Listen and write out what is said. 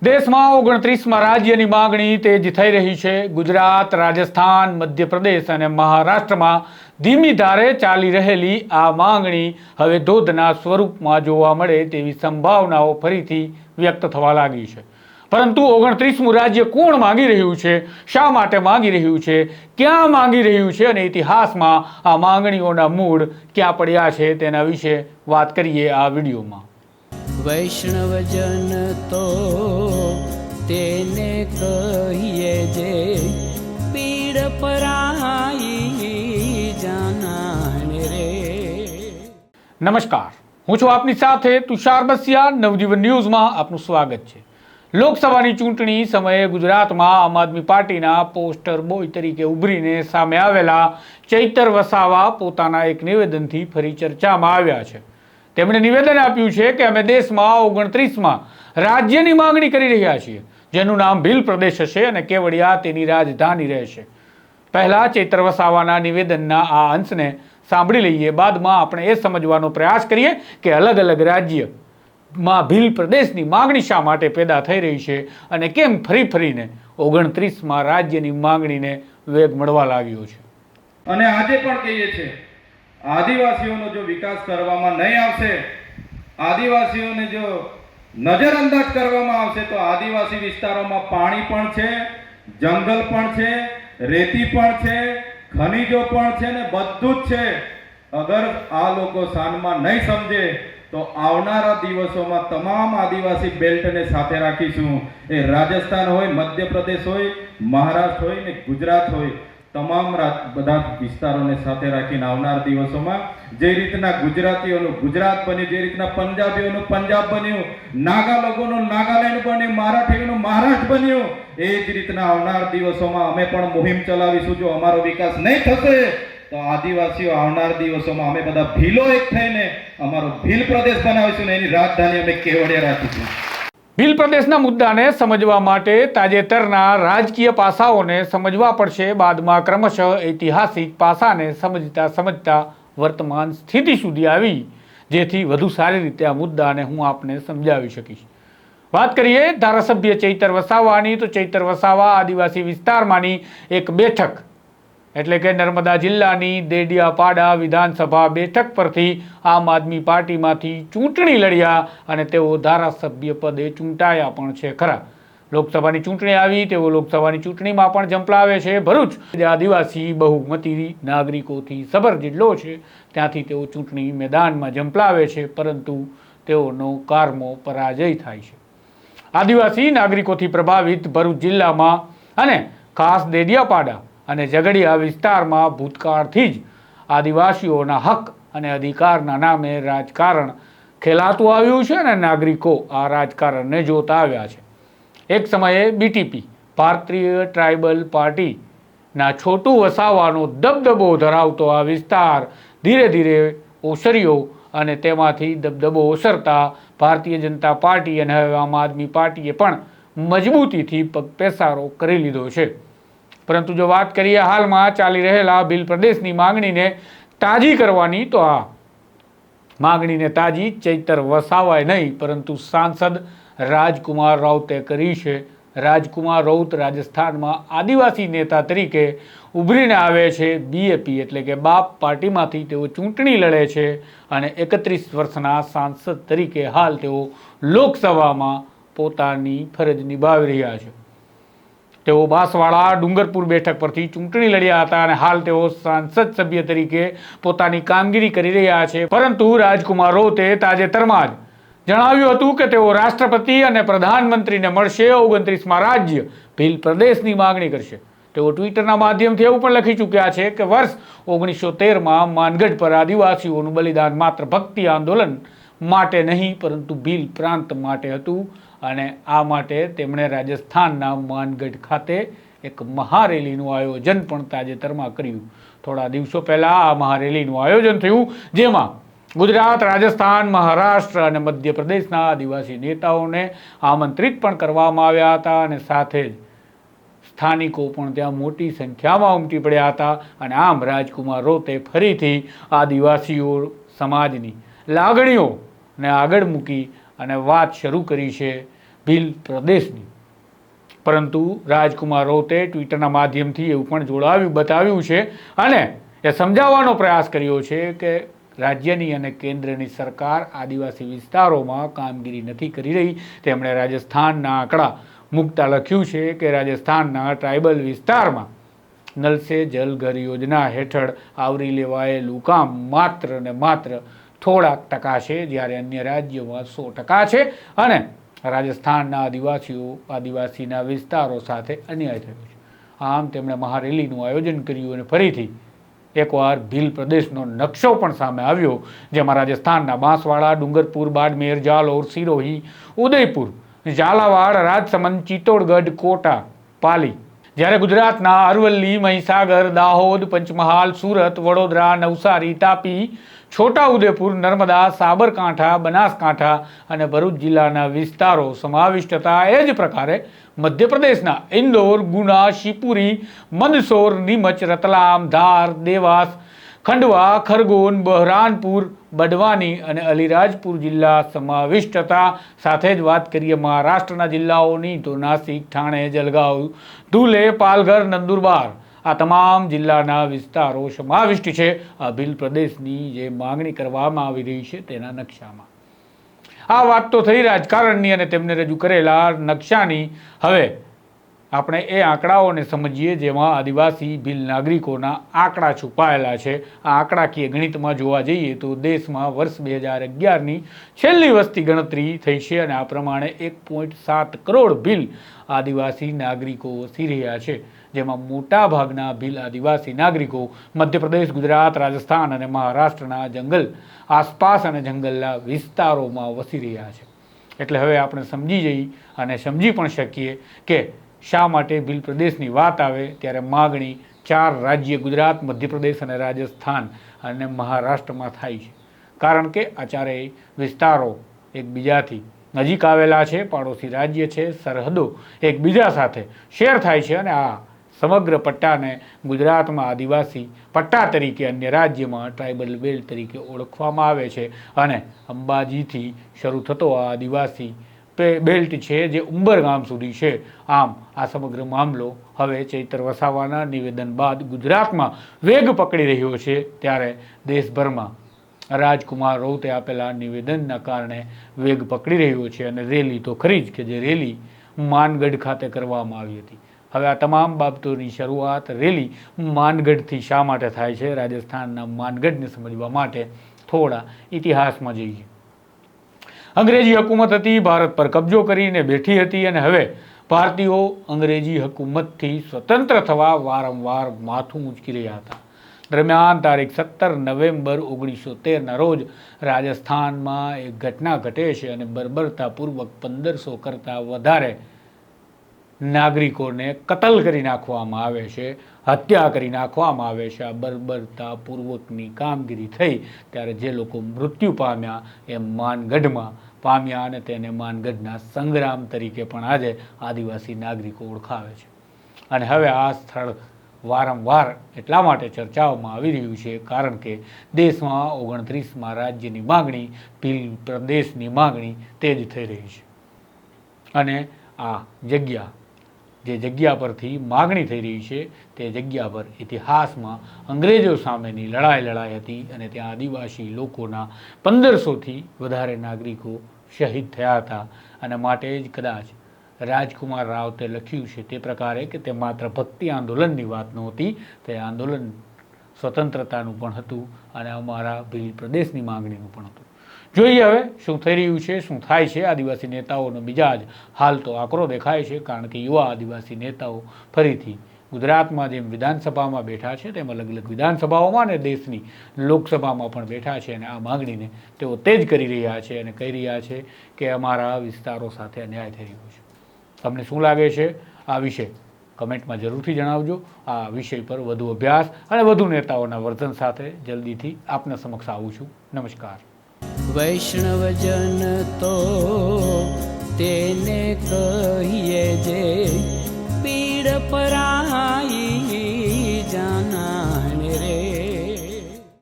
દેશમાં 29માં રાજ્યની માંગણી તેજ થઈ રહી છે। ગુજરાત, રાજસ્થાન, મધ્યપ્રદેશ અને મહારાષ્ટ્રમાં ધીમી ધારે ચાલી રહેલી આ માંગણી હવે ધોધના સ્વરૂપમાં જોવા મળે તેવી સંભાવનાઓ ફરીથી વ્યક્ત થવા લાગી છે। પરંતુ 29મું રાજ્ય કોણ માંગી રહ્યું છે, શા માટે માંગી રહ્યું છે, ક્યાં માંગી રહ્યું છે અને ઇતિહાસમાં આ માંગણીઓના મૂળ ક્યાં પડ્યા છે તેના વિશે વાત કરીએ આ વિડીયોમાં। વૈષ્ણવજન તો તેને કહીએ જે પીડ પરાઈ જાનાને રે। નમસ્કાર, હું છું આપની સાથે તુષાર બસિયા। નવજીવન ન્યૂઝમાં આપનું સ્વાગત છે। લોકસભાની ચૂંટણી સમયે ગુજરાતમાં આમ આદમી પાર્ટીના પોસ્ટર બોય તરીકે ઉભરીને સામે આવેલા ચૈતર વસાવા પોતાના એક નિવેદનથી ફરી ચર્ચામાં આવ્યા છે। તેમણે નિવેદન આપ્યું છે કે અમે દેશમાં 29માં રાજ્યની માંગણી કરી રહ્યા છીએ, જેનું નામ ભીલ પ્રદેશ હશે અને કેવડિયા તેની રાજધાની રહેશે। પહેલા ચૈતર વસાવાના નિવેદનના આ અંશને સાંભળી લઈએ, બાદમાં આપણે એ સમજવાનો પ્રયાસ કરીએ કે અલગ અલગ રાજ્યમાં ભીલ પ્રદેશની માંગણી શા માટે પેદા થઈ રહી છે અને કેમ ફરી ફરીને 29માં રાજ્યની માંગણીને વેગ મળવા લાગ્યો છે। અને આજે પણ કહીએ છીએ, આદિવાસીઓનો જો વિકાસ કરવામાં નહીં આવશે, આદિવાસીઓને જો નજરઅંદાજ કરવામાં આવશે તો આદિવાસી વિસ્તારોમાં પાણી પણ છે, જંગલ પણ છે, રેતી પણ છે, ખનિજો પણ છે ને બધું જ છે। અગર આ લોકો સાનમાં નહીં સમજે તો આવનારા દિવસોમાં તમામ આદિવાસી બેલ્ટને સાથે રાખીશું। એ રાજસ્થાન હોય, મધ્યપ્રદેશ હોય, મહારાષ્ટ્ર હોય ને ગુજરાત હોય, તમામ બધા વિસ્તારોને સાથે રાખીને આવનાર દિવસોમાં જે રીતના ગુજરાતીઓનું ગુજરાત બન્યું, જે રીતના પંજાબીઓનું પંજાબ બન્યું, નાગા લોકોનું નાગાલેન્ડ બન્યું, મરાઠીઓનું મહારાષ્ટ્ર બન્યું, એ જ રીતના આવનાર દિવસોમાં અમે પણ મુહિમ ચલાવીશું। જો અમારો વિકાસ નહીં થશે તો આદિવાસીઓ આવનાર દિવસોમાં અમે બધા ભીલો એક થઈને અમારો ભીલ પ્રદેશ બનાવીશું ને એની રાજધાની અમે કેવડિયા રાખીશું। ભીલ પ્રદેશના મુદ્દાને સમજવા માટે તાજેતરના રાજકીય પાસાઓને સમજવા પડશે, બાદમાં ક્રમશઃ ઐતિહાસિક પાસાને સમજતા સમજતા વર્તમાન સ્થિતિ સુધી આવી, જેથી વધુ સારી રીતે આ મુદ્દાને હું આપને સમજાવી શકીશ। વાત કરીએ ધારાસભ્ય ચૈતર વસાવાની, તો ચૈતર વસાવા આદિવાસી વિસ્તારમાંની એક બેઠક એટલે કે નર્મદા જિલ્લાની દેડિયાપાડા વિધાનસભા બેઠક પરથી આમ આદમી પાર્ટીમાંથી ચૂંટણી લડ્યા અને તેઓ ધારાસભ્ય પદે ચૂંટાયા પણ છે ખરા। લોકસભાની ચૂંટણી આવી, તેઓ લોકસભાની ચૂંટણીમાં પણ ઝંપલાવે છે। ભરૂચ આદિવાસી બહુમતી નાગરિકોથી સબર જિલ્લો છે, ત્યાંથી તેઓ ચૂંટણી મેદાનમાં ઝંપલાવે છે, પરંતુ તેઓનો કારમો પરાજય થાય છે। આદિવાસી નાગરિકોથી પ્રભાવિત ભરૂચ જિલ્લામાં અને ખાસ દેડિયાપાડા અને ઝઘડિયા વિસ્તારમાં ભૂતકાળથી જ આદિવાસીઓના હક અને અધિકારના નામે રાજકારણ ખેલાતું આવ્યું છે અને નાગરિકો આ રાજકારણને જોતા આવ્યા છે। એક સમયે બીટીપી ભારતીય ટ્રાઇબલ પાર્ટીના છોટુ વસાવાનો દબદબો ધરાવતો આ વિસ્તાર ધીરે ધીરે ઓસર્યો અને તેમાંથી દબદબો ઓસરતા ભારતીય જનતા પાર્ટી અને હવે આમ આદમી પાર્ટીએ પણ મજબૂતીથી પગપેસારો કરી લીધો છે। પરંતુ જો વાત કરીએ હાલમાં ચાલી રહેલા ભીલ પ્રદેશની માંગણીને તાજી કરવાની, તો આ માંગણીને તાજી ચૈતર વસાવાએ નહીં પરંતુ સાંસદ રાજકુમાર રાઉતે કરી છે। રાજકુમાર રાઉત રાજસ્થાનમાં આદિવાસી નેતા તરીકે ઉભરીને આવે છે। બીએપી એટલે કે બાપ પાર્ટીમાંથી તેઓ ચૂંટણી લડે છે અને 31 વર્ષના સાંસદ તરીકે હાલ તેઓ લોકસભામાં પોતાની ફરજ નિભાવી રહ્યા છે। તેઓ બાંસવાડા ડુંગરપુર બેઠક પરથી ચૂંટણી લડ્યા હતા અને હાલ તેઓ સાંસદ સભ્ય તરીકે પોતાની કામગીરી કરી રહ્યા છે। પરંતુ રાજકુમાર રાઉતે તાજેતરમાં જ જણાવ્યું હતું કે તેઓ રાષ્ટ્રપતિ અને પ્રધાનમંત્રીને મળશે, 29માં રાજ્ય ભીલ પ્રદેશની માંગણી કરશે। તેઓ ટ્વિટરના માધ્યમથી એવું પણ લખી ચૂક્યા છે કે વર્ષ 1913માં માનગઢ પર આદિવાસીઓનું બલિદાન માત્ર ભક્તિ આંદોલન માટે નહીં પરંતુ ભીલ પ્રાંત માટે હતું અને આ માટે તેમણે રાજસ્થાનના માનગઢ ખાતે એક મહારેલીનું આયોજન પણ તાજેતરમાં કર્યું। થોડા દિવસો પહેલાં આ મહારેલીનું આયોજન થયું, જેમાં ગુજરાત, રાજસ્થાન, મહારાષ્ટ્ર અને મધ્યપ્રદેશના આદિવાસી નેતાઓને આમંત્રિત પણ કરવામાં આવ્યા હતા અને સાથે જ સ્થાનિકો પણ ત્યાં મોટી સંખ્યામાં ઉમટી પડ્યા હતા અને આમ રાજકુમાર રાઉતે ફરીથી આદિવાસીઓ સમાજની લાગણીઓને આગળ મૂકી અને વાત શરૂ કરી છે। ભીલ પ્રદેશની. પરંતુ રાજકુમાર રાઉતે ટ્વિટરના માધ્યમથી એવું પણ બતાવ્યું છે અને એ સમજાવવાનો પ્રયાસ કર્યો છે કે રાજ્યની અને કેન્દ્રની સરકાર આદિવાસી વિસ્તારોમાં કામગીરી નથી કરી રહી. તેમણે રાજસ્થાનના આંકડા મૂકતા લખ્યું છે કે રાજસ્થાનના ટ્રાઇબલ વિસ્તારમાં નલ સે જલ ઘર યોજના હેઠળ આવરી લેવાયેલું કામ માત્ર ને માત્ર થોડાક ટકા છે, જ્યારે અન્ય રાજ્યોમાં 100% છે અને રાજસ્થાનના આદિવાસીના વિસ્તારો સાથે અન્યાય થયો છે. આમ તેમણે મહારેલીનું આયોજન કર્યું અને ફરીથી એકવાર ભીલ પ્રદેશનો નકશો પણ સામે આવ્યો, જેમાં રાજસ્થાનના બાંસવાડા, ડુંગરપુર, બાડમેર, જાલોર, સિરોહી, ઉદયપુર, ઝાલાવાડ, રાજસમંદ, ચિત્તોડગઢ, કોટા, પાલી, જ્યારે ગુજરાતના અરવલ્લી, મહીસાગર, દાહોદ, પંચમહાલ, સુરત, વડોદરા, નવસારી, તાપી, છોટાઉદેપુર, નર્મદા, સાબરકાંઠા, બનાસકાંઠા અને ભરૂચ જિલ્લાના વિસ્તારો સમાવિષ્ટ હતા. એ જ પ્રકારે મધ્યપ્રદેશના ઇન્દોર, ગુના, શિવપુરી, મંદસૌર, નીમચ, રતલામ, ધાર, દેવાસ, ખંડવા, ખરગોન, બહરાનપુર, બડવાની અને અલીરાજપુર જિલ્લા સમાવિષ્ટ હતા. સાથે જ વાત કરીએ મહારાષ્ટ્રના જિલ્લાઓની તો નાસિક, ઠાણે, જલગાંવ, ધુલે, પાલઘર, નંદુરબાર આ તમામ જિલ્લાના વિસ્તારો સમાવિષ્ટ છે આ ભીલ પ્રદેશની જે માંગણી કરવામાં આવી રહી છે તેના નકશામાં. આ વાત તો થઈ રાજકારણની અને તેમને રજૂ કરેલા નકશાની. હવે આપણે એ આંકડાઓને સમજીએ જેમાં આદિવાસી ભીલ નાગરિકોના આંકડા છુપાયેલા છે. આ આંકડાકીય ગણિતમાં જોવા જઈએ તો દેશમાં વર્ષ 2011ની છેલ્લી વસ્તી ગણતરી થઈ છે અને આ પ્રમાણે 1.7 કરોડ ભીલ આદિવાસી નાગરિકો વસી રહ્યા છે, જેમાં મોટા ભાગના ભીલ આદિવાસી નાગરિકો મધ્યપ્રદેશ, ગુજરાત, રાજસ્થાન અને મહારાષ્ટ્રના જંગલ આસપાસ અને જંગલના વિસ્તારોમાં વસી રહ્યા છે. એટલે હવે આપણે સમજી પણ શકીએ કે શા માટે ભીલ પ્રદેશની વાત આવે ત્યારે માગણી 4 રાજ્ય ગુજરાત, મધ્યપ્રદેશ અને રાજસ્થાન અને મહારાષ્ટ્રમાં થાય છે. કારણ કે આ ચારેય વિસ્તારો એકબીજાથી નજીક આવેલા છે, પાડોશી રાજ્ય છે, સરહદો એકબીજા સાથે શેર થાય છે અને આ સમગ્ર પટ્ટાને ગુજરાતમાં આદિવાસી પટ્ટા તરીકે, અન્ય રાજ્યમાં ટ્રાઇબલ બેલ્ટ તરીકે ઓળખવામાં આવે છે અને અંબાજીથી શરૂ થતો આ આદિવાસી બેલ્ટ છે જે ઉંબરગામ સુધી છે. આમ આ સમગ્ર મામલો હવે ચૈતર વસાવાના નિવેદન બાદ ગુજરાતમાં વેગ પકડી રહ્યો છે, ત્યારે દેશભરમાં રાજકુમાર રાઉતે આપેલા નિવેદનના કારણે વેગ પકડી રહ્યો છે અને રેલી તો ખરી જ કે જે રેલી માનગઢ ખાતે કરવામાં આવી હતી. હવે આ તમામ બાબતોની શરૂઆત રેલી માનગઢથી શા માટે થાય છે, રાજસ્થાનના માનગઢને સમજવા માટે થોડા ઇતિહાસમાં જઈએ. અંગ્રેજી હકુમત હતી, ભારત પર કબજો કરીને બેઠી હતી અને હવે ભારતીયો અંગ્રેજી હકુમતથી સ્વતંત્ર થવા વારંવાર માથું ઊંચકી રહ્યા હતા. દરમિયાન તારીખ 17 નવેમ્બર 1913ના રોજ રાજસ્થાનમાં એક ઘટના ઘટે છે અને બર્બરતાપૂર્વક 1500 કરતાં વધારે નાગરિકોને કતલ કરી નાખવામાં આવે છે, હત્યા કરી નાખવામાં આવે છે. આ બર્બરતાપૂર્વકની કામગીરી થઈ ત્યારે જે લોકો મૃત્યુ પામ્યા એ માનગઢમાં પામ્યા અને તેને માનગઢના સંગ્રામ તરીકે પણ આજે આદિવાસી નાગરિકો ઓળખાવે છે. અને હવે આ સ્થળ વારંવાર એટલા માટે ચર્ચાઓમાં આવી રહ્યું છે કારણ કે દેશમાં 29મા રાજ્યની માગણી, ભીલ પ્રદેશની માગણી તે જ થઈ રહી છે અને આ જે જગ્યા પરથી માગણી થઈ રહી છે તે જગ્યા પર ઇતિહાસમાં અંગ્રેજો સામેની લડાઈ હતી અને ત્યાં આદિવાસી લોકોના 1500થી વધારે નાગરિકો શહીદ થયા હતા. અને માટે જ કદાચ રાજકુમાર રાઉતે લખ્યું છે તે પ્રકારે કે તે માત્ર ભક્તિ આંદોલનની વાત નહોતી, તે આંદોલન સ્વતંત્રતાનું પણ હતું અને અમારા ભીલ પ્રદેશની માગણીનું પણ હતું. જોઈએ હવે શું થઈ રહ્યું છે, શું થાય છે. આદિવાસી નેતાઓનો મિજાજ હાલ તો આકરો દેખાય છે કારણ કે યુવા આદિવાસી નેતાઓ ફરીથી ગુજરાતમાં જેમ વિધાનસભામાં બેઠા છે તેમ અલગ અલગ વિધાનસભાઓમાં અને દેશની લોકસભામાં પણ બેઠા છે અને આ માગણીને તેઓ તે જ કરી રહ્યા છે અને કહી રહ્યા છે કે અમારા વિસ્તારો સાથે અન્યાય થઈ રહ્યો છે. તમને શું લાગે છે આ વિશે કમેન્ટમાં જરૂરથી જણાવજો. આ વિષય પર વધુ અભ્યાસ અને વધુ નેતાઓના વર્તન સાથે જલ્દીથી આપના સમક્ષ આવું છું. નમસ્કાર. વૈષ્ણવજન તો તેને કહીએ જે પીડ પરાઈ